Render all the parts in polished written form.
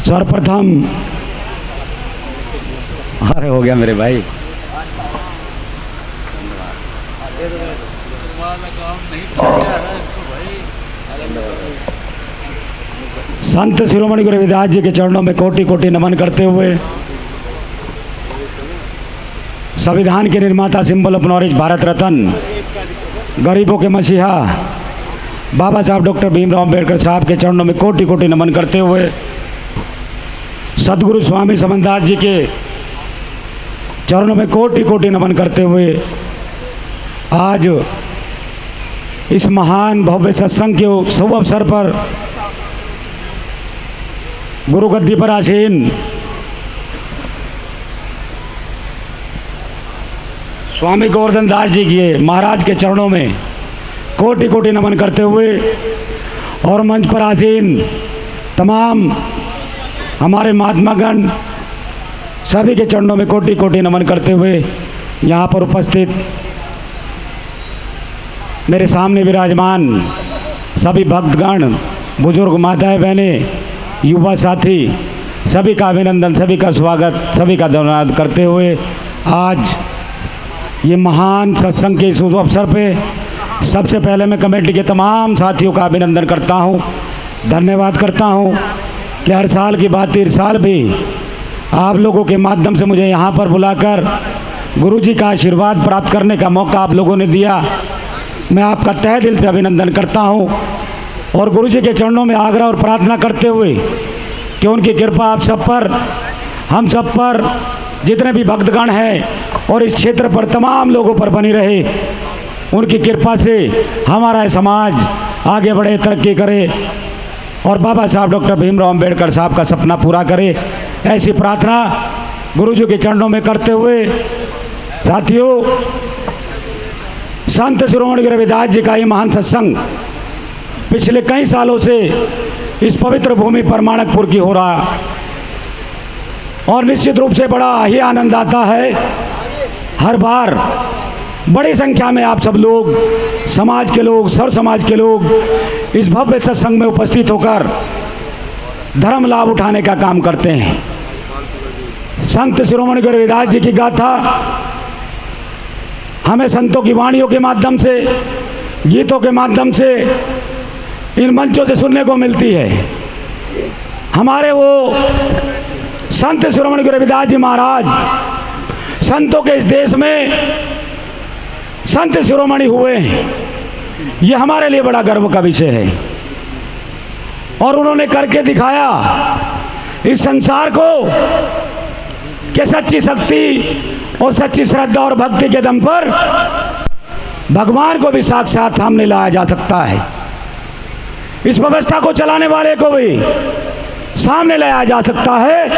सर्वप्रथम, अरे हो गया मेरे भाई, संत शिरोमणि गुरु रविदास जी के चरणों में कोटि कोटि नमन करते हुए संविधान के निर्माता, symbol of knowledge, Bharat Ratna, गरीबों के मसीहा बाबा साहब डॉक्टर भीमराव अंबेडकर साहब के चरणों में कोटि कोटि नमन करते हुए सदगुरु स्वामी समनदास जी के चरणों में कोटि कोटि नमन करते हुए आज इस महान भव्य सत्संग के शुभ अवसर पर गुरु गद्दी पर आसीन स्वामी गोवर्धन दास जी के महाराज के चरणों में कोटि कोटि नमन करते हुए और मंच पर आसीन तमाम हमारे महात्मागण सभी के चरणों में कोटि कोटि नमन करते हुए यहाँ पर उपस्थित मेरे सामने विराजमान सभी भक्तगण, बुजुर्ग, माताएं, बहनें, युवा साथी, सभी का अभिनंदन, सभी का स्वागत, सभी का धन्यवाद करते हुए आज ये महान सत्संग के इस अवसर पे सबसे पहले मैं कमेटी के तमाम साथियों का अभिनंदन करता हूँ, धन्यवाद करता हूँ कि हर साल की बात इस साल भी आप लोगों के माध्यम से मुझे यहाँ पर बुलाकर गुरुजी का आशीर्वाद प्राप्त करने का मौका आप लोगों ने दिया। मैं आपका तहे दिल से अभिनंदन करता हूँ और गुरुजी के चरणों में आग्रह और प्रार्थना करते हुए कि उनकी कृपा आप सब पर, हम सब पर, जितने भी भक्तगण हैं और इस क्षेत्र पर तमाम लोगों पर बनी रहे। उनकी कृपा से हमारा समाज आगे बढ़े, तरक्की करे और बाबा साहब डॉक्टर भीमराव अंबेडकर साहब का सपना पूरा करे, ऐसी प्रार्थना गुरुजी के चरणों में करते हुए साथियों, संत शिरोमणि गुरु रविदास जी का ये महान सत्संग पिछले कई सालों से इस पवित्र भूमि पर माणकपुर की हो रहा और निश्चित रूप से बड़ा ही आनंद आता है। हर बार बड़ी संख्या में आप सब लोग, समाज के लोग, सर्व समाज के लोग इस भव्य सत्संग में उपस्थित होकर धर्म लाभ उठाने का काम करते हैं। संत शिरोमणि गुरु रविदास जी की गाथा हमें संतों की वाणियों के माध्यम से, गीतों के माध्यम से, इन मंचों से सुनने को मिलती है। हमारे वो संत शिरोमणि गुरु रविदास जी महाराज संतों के इस देश में संत शिरोमणि हुए हैं, ये हमारे लिए बड़ा गर्व का विषय है। और उन्होंने करके दिखाया इस संसार को कि सच्ची शक्ति और सच्ची श्रद्धा और भक्ति के दम पर भगवान को भी साक्षात सामने लाया जा सकता है। इस व्यवस्था को चलाने वाले को भी सामने लाया जा सकता है।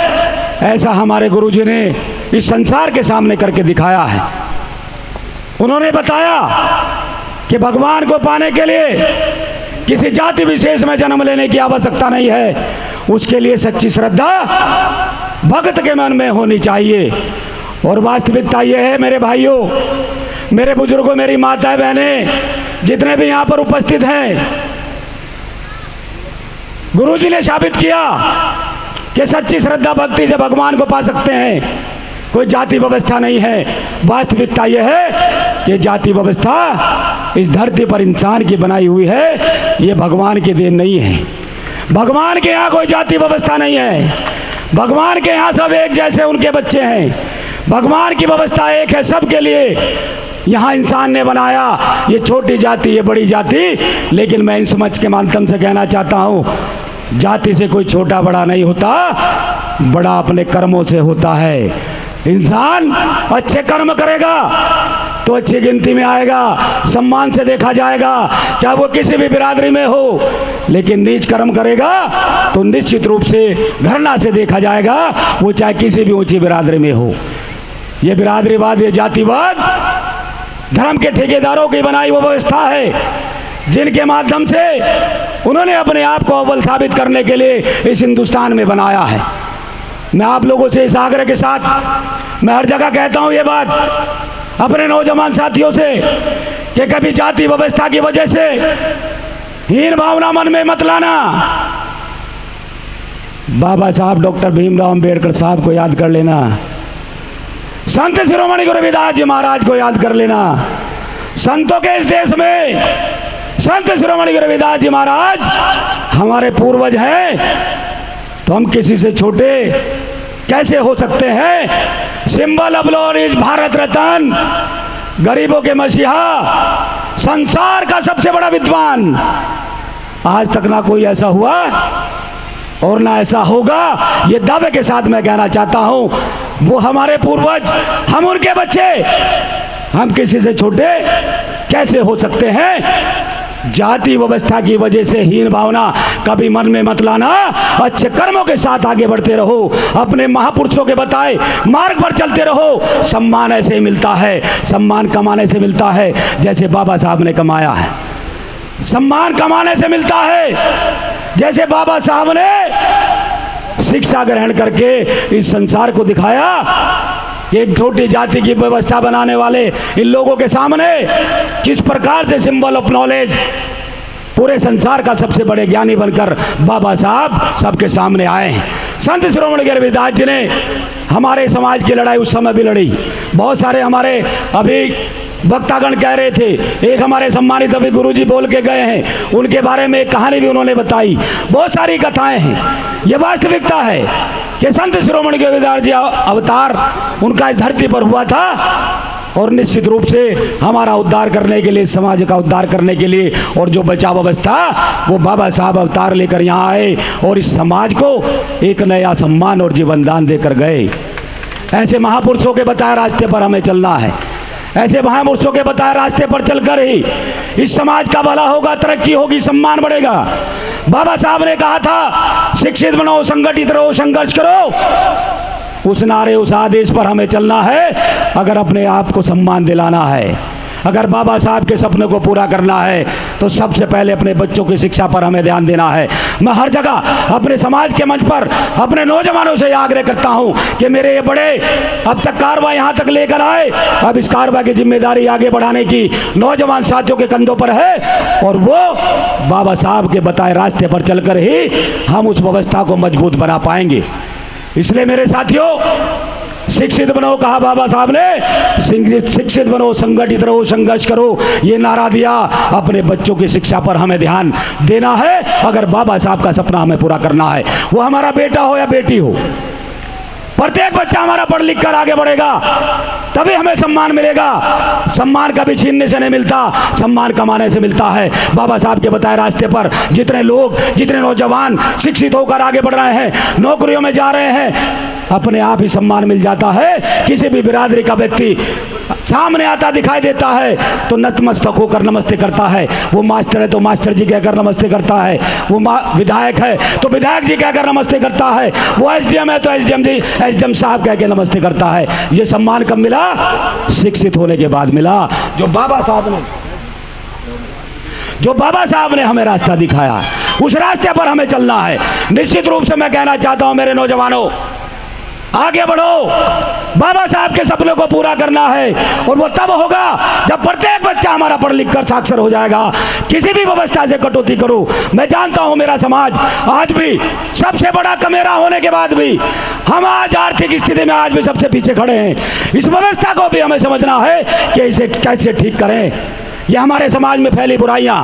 ऐसा हमारे गुरुजी ने इस संसार के सामने करके दिखाया है। उन्होंने बताया कि भगवान को पाने के लिए किसी जाति विशेष में जन्म लेने की आवश्यकता नहीं है, उसके लिए सच्ची श्रद्धा भक्त के मन में होनी चाहिए। और वास्तविकता यह है मेरे भाइयों, मेरे बुजुर्गों, मेरी माताएं, बहनें, जितने भी यहाँ पर उपस्थित हैं, गुरुजी ने साबित किया कि सच्ची श्रद्धा भक्ति से भगवान को पा सकते हैं। कोई जाति व्यवस्था नहीं है। वास्तविकता यह है कि जाति व्यवस्था इस धरती पर इंसान की बनाई हुई है, ये भगवान की देन नहीं है। भगवान के यहाँ कोई जाति व्यवस्था नहीं है। भगवान के यहाँ सब एक जैसे उनके बच्चे हैं। भगवान की व्यवस्था एक है सबके लिए। यहाँ इंसान ने बनाया ये छोटी जाति, ये बड़ी जाति, लेकिन मैं इन समझ के माध्यम से कहना चाहता हूँ, जाति से कोई छोटा बड़ा नहीं होता, बड़ा अपने कर्मों से होता है। इंसान अच्छे कर्म करेगा तो अच्छी गिनती में आएगा, सम्मान से देखा जाएगा, चाहे वो किसी भी बिरादरी में हो। लेकिन नीच कर्म करेगा तो निश्चित रूप से घृणा से देखा जाएगा, वो चाहे किसी भी ऊंची बिरादरी में हो। ये बिरादरीवाद, ये जातिवाद धर्म के ठेकेदारों की बनाई वो व्यवस्था है, जिनके माध्यम से उन्होंने अपने आप को अव्वल साबित करने के लिए इस हिंदुस्तान में बनाया है। मैं आप लोगों से इस आग्रह के साथ मैं हर जगह कहता हूँ ये बात अपने नौजवान साथियों से कि कभी जाति व्यवस्था की वजह से हीन भावना मन में मत लाना। बाबा साहब डॉक्टर भीमराव अंबेडकर साहब को याद कर लेना, संत शिरोमणि गुरु रविदास जी महाराज को याद कर लेना। संतों के इस देश में संत शिरोमणि गुरु रविदास जी महाराज हमारे पूर्वज हैं, तो हम किसी से छोटे कैसे हो सकते हैं। Symbol of lord is Bharat Ratna, गरीबों के मसीहा, संसार का सबसे बड़ा विद्वान। आज तक ना कोई ऐसा हुआ और ना ऐसा होगा, ये दावे के साथ मैं कहना चाहता हूं। वो हमारे पूर्वज, हम उनके बच्चे, हम किसी से छोटे कैसे हो सकते हैं। जाति व्यवस्था की वजह से हीन भावना कभी मन में मत लाना, अच्छे कर्मों के साथ आगे बढ़ते रहो, अपने महापुरुषों के बताए मार्ग पर चलते रहो। सम्मान ऐसे ही मिलता है, सम्मान कमाने से मिलता है जैसे बाबा साहब ने कमाया है। सम्मान कमाने से मिलता है जैसे बाबा साहब ने शिक्षा ग्रहण करके इस संसार को दिखाया कि एक छोटी जाति की व्यवस्था बनाने वाले इन लोगों के सामने किस प्रकार से सिंबल ऑफ नॉलेज पूरे संसार का सबसे बड़े ज्ञानी बनकर बाबा साहब सबके सामने आए हैं। संत शिरोमणि गुरु रविदास जी ने हमारे समाज की लड़ाई उस समय भी लड़ी। बहुत सारे हमारे अभी वक्तागण कह रहे थे, एक हमारे सम्मानित अभी गुरुजी बोल के गए हैं, उनके बारे में एक कहानी भी उन्होंने बताई। बहुत सारी कथाएं हैं। ये वास्तविकता है कि संत शिरोमणि गुरु रविदास जी अवतार उनका इस धरती पर हुआ था और निश्चित रूप से हमारा उद्धार करने के लिए, समाज का उद्धार करने के लिए, और जो बचाव अवस्था वो बाबा साहब अवतार लेकर यहाँ आए और इस समाज को एक नया सम्मान और जीवन दान देकर गए। ऐसे महापुरुषों के बताए रास्ते पर हमें चलना है। ऐसे महापुरुषों के बताए रास्ते पर चलकर ही इस समाज का भला होगा, तरक्की होगी, सम्मान बढ़ेगा। बाबा साहब ने कहा था शिक्षित बनो, संगठित रहो, संघर्ष करो। उस नारे, उस आदेश पर हमें चलना है अगर अपने आप को सम्मान दिलाना है। अगर बाबा साहब के सपने को पूरा करना है तो सबसे पहले अपने बच्चों की शिक्षा पर हमें ध्यान देना है। मैं हर जगह अपने समाज के मंच पर अपने नौजवानों से आग्रह करता हूं कि मेरे ये बड़े अब तक कारवा यहाँ तक लेकर आए, अब इस कारवा की जिम्मेदारी आगे बढ़ाने की नौजवान साथियों के कंधों पर है और वो बाबा साहब के बताए रास्ते पर चलकर ही हम उस व्यवस्था को मजबूत बना पाएंगे। इसलिए मेरे साथियों, शिक्षित बनो कहा बाबा साहब ने, शिक्षित बनो, संगठित रहो, संघर्ष करो, ये नारा दिया। अपने बच्चों की शिक्षा पर हमें ध्यान देना है अगर बाबा साहब का सपना हमें पूरा करना है। वो हमारा बेटा हो या बेटी हो, प्रत्येक बच्चा हमारा पढ़ लिख कर आगे बढ़ेगा तभी हमें सम्मान मिलेगा। सम्मान कभी छीनने से नहीं मिलता, सम्मान कमाने से मिलता है। बाबा साहब के बताए रास्ते पर जितने लोग, जितने नौजवान शिक्षित होकर आगे बढ़ रहे हैं, नौकरियों में जा रहे हैं, अपने आप ही सम्मान मिल जाता है। किसी भी बिरादरी का व्यक्ति सामने आता दिखाई देता है तो नतमस्तक होकर नमस्ते करता है। वो मास्टर है तो मास्टर जी कहकर नमस्ते करता है, वो विधायक है तो विधायक जी कहकर नमस्ते करता है, वो एसडीएम है तो एसडीएम जी, एसडीएम साहब कह के नमस्ते करता है। ये सम्मान कब मिला? शिक्षित होने के बाद मिला। जो बाबा साहब ने हमें रास्ता दिखाया, उस रास्ते पर हमें चलना है। निश्चित रूप से मैं कहना चाहता हूं मेरे नौजवानों, आगे बढ़ो, बाबा साहब के सपने को पूरा करना है और वो तब होगा जब प्रत्येक बच्चा हमारा पढ़ लिख कर साक्षर हो जाएगा। किसी भी व्यवस्था से कटौती करो, मैं जानता हूं मेरा समाज आज भी सबसे बड़ा कमेरा होने के बाद भी हम आज आर्थिक स्थिति में आज भी सबसे पीछे खड़े हैं। इस व्यवस्था को भी हमें समझना है कि इसे कैसे ठीक करें। ये हमारे समाज में फैली बुराइयां,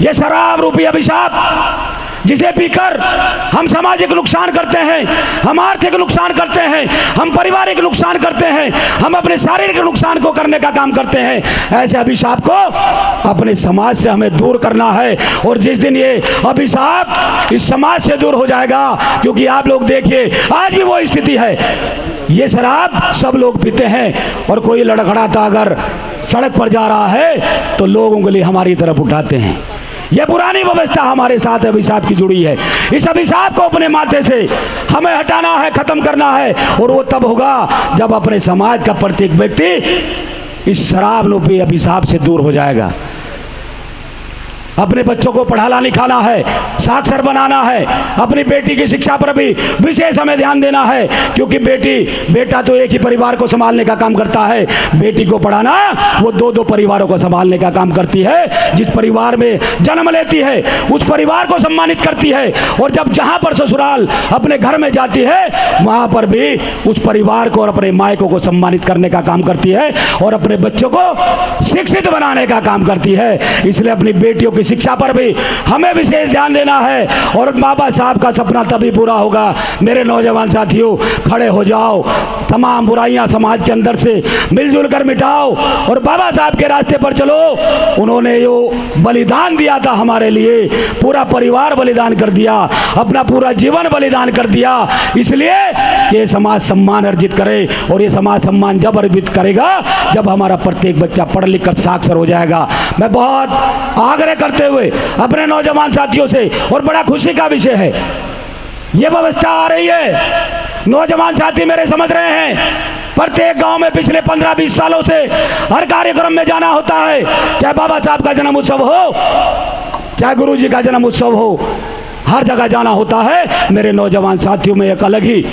ये शराब रूपी अभिशाप जिसे पीकर हम सामाजिक नुकसान करते हैं, हम आर्थिक नुकसान करते हैं, हम पारिवारिक नुकसान करते हैं, हम अपने शारीरिक नुकसान को करने का काम करते हैं। ऐसे अभिशाप को अपने समाज से हमें दूर करना है। और जिस दिन ये अभिशाप इस समाज से दूर हो जाएगा, क्योंकि आप लोग देखिए आज भी वो स्थिति है, ये शराब सब लोग पीते हैं और कोई लड़खड़ाता अगर सड़क पर जा रहा है तो लोग उंगली हमारी तरफ उठाते हैं। यह पुरानी व्यवस्था हमारे साथ अभिशाप की जुड़ी है। इस अभिशाप को अपने माथे से हमें हटाना है, खत्म करना है और वो तब होगा जब अपने समाज का प्रत्येक व्यक्ति इस शराब रूपी अभिशाप से दूर हो जाएगा। अपने बच्चों को पढ़ाना लिखाना है, साक्षर बनाना है, अपनी बेटी की शिक्षा पर भी विशेष हमें ध्यान देना है, क्योंकि बेटा तो एक ही परिवार को संभालने का काम करता है, बेटी को पढ़ाना वो दो दो परिवारों को संभालने का काम करती है। जिस परिवार में जन्म लेती है उस परिवार को सम्मानित करती है, और जब जहाँ पर ससुराल अपने घर में जाती है वहाँ पर भी उस परिवार को और अपने मायकों को सम्मानित करने का काम करती है, और अपने बच्चों को शिक्षित बनाने का काम करती है। इसलिए अपनी बेटियों की शिक्षा पर भी हमें विशेष ध्यान देना है, और बाबा साहब का सपना तभी पूरा होगा। मेरे नौजवान साथियों, खड़े हो जाओ, तमाम बुराइयां समाज के अंदर से मिलजुल कर मिटाओ और बाबा साहब के रास्ते पर चलो। उन्होंने जो बलिदान दिया था हमारे लिए, पूरा परिवार बलिदान कर दिया, अपना पूरा जीवन बलिदान कर दिया, इसलिए कि समाज सम्मान अर्जित करे। और ये समाज सम्मान जब अर्जित करेगा जब हमारा प्रत्येक बच्चा पढ़ लिख कर साक्षर हो जाएगा। मैं बहुत आग्रह करते हुए अपने नौजवान साथियों से, और बड़ा खुशी का विषय है, ये व्यवस्था आ रही है, नौजवान साथी मेरे समझ रहे हैं, प्रत्येक गांव में पिछले 15-20 सालों से हर कार्यक्रम में जाना होता है, चाहे बाबा साहब का जन्म उत्सव हो, चाहे गुरु जी का जन्म उत्सव हो, हर जगह जाना होता है। मेरे नौजवान साथियों में एक अलग ही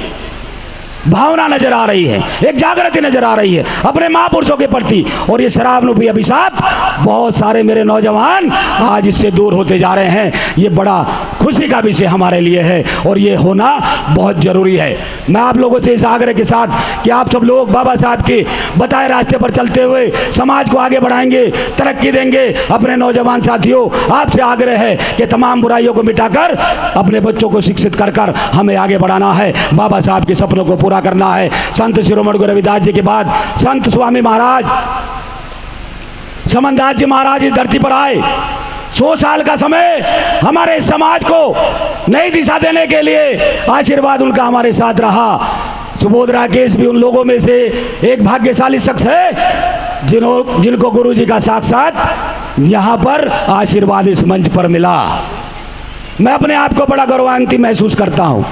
भावना नजर आ रही है, एक जागृति नजर आ रही है अपने महापुरुषों के प्रति। और ये शराब रूपी अभिशाप बहुत सारे मेरे नौजवान आज इससे दूर होते जा रहे हैं। ये बड़ा खुशी का विषय हमारे लिए है और ये होना बहुत जरूरी है। मैं आप लोगों से इस आग्रह के साथ कि आप सब लोग बाबा साहब के बताए रास्ते पर चलते हुए समाज को आगे बढ़ाएंगे, तरक्की देंगे। अपने नौजवान साथियों, आपसे आग्रह है कि तमाम बुराइयों को मिटाकर अपने बच्चों को शिक्षित कर कर हमें आगे बढ़ाना है, बाबा साहब के सपनों को पूरा करना है। संत शिरोमणि गुरु रविदास जी के बाद संत स्वामी महाराज समनदास जी महाराज इस धरती पर आए। 100 साल का समय हमारे समाज को नई दिशा देने के लिए आशीर्वाद उनका हमारे साथ रहा। सुबोध राकेश भी उन लोगों में से एक भाग्यशाली शख्स है जिनको गुरु जी का साक्षात यहाँ पर आशीर्वाद इस मंच पर मिला। मैं अपने आप को बड़ा गौरवान्वित महसूस करता हूँ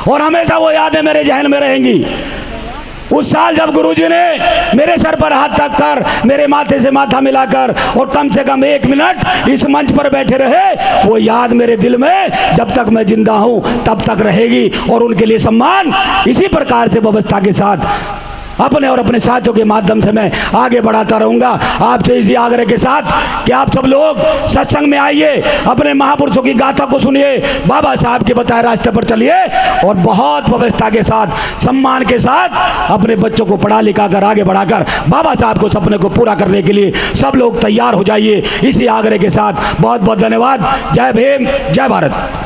और हमेशा वो यादें मेरे जहन में रहेंगी। उस साल जब गुरुजी ने मेरे सर पर हाथ रख कर, मेरे माथे से माथा मिलाकर और कम से कम 1 मिनट इस मंच पर बैठे रहे, वो याद मेरे दिल में जब तक मैं जिंदा हूँ तब तक रहेगी। और उनके लिए सम्मान इसी प्रकार से व्यवस्था के साथ अपने और अपने साथियों के माध्यम से मैं आगे बढ़ाता रहूँगा। आपसे इसी आग्रह के साथ कि आप सब लोग सत्संग में आइए, अपने महापुरुषों की गाथा को सुनिए, बाबा साहब के बताए रास्ते पर चलिए और बहुत व्यवस्था के साथ, सम्मान के साथ अपने बच्चों को पढ़ा लिखा कर आगे बढ़ाकर बाबा साहब को सपने को पूरा करने के लिए सब लोग तैयार हो जाइए। इसी आग्रह के साथ बहुत बहुत धन्यवाद। जय भीम, जय भारत।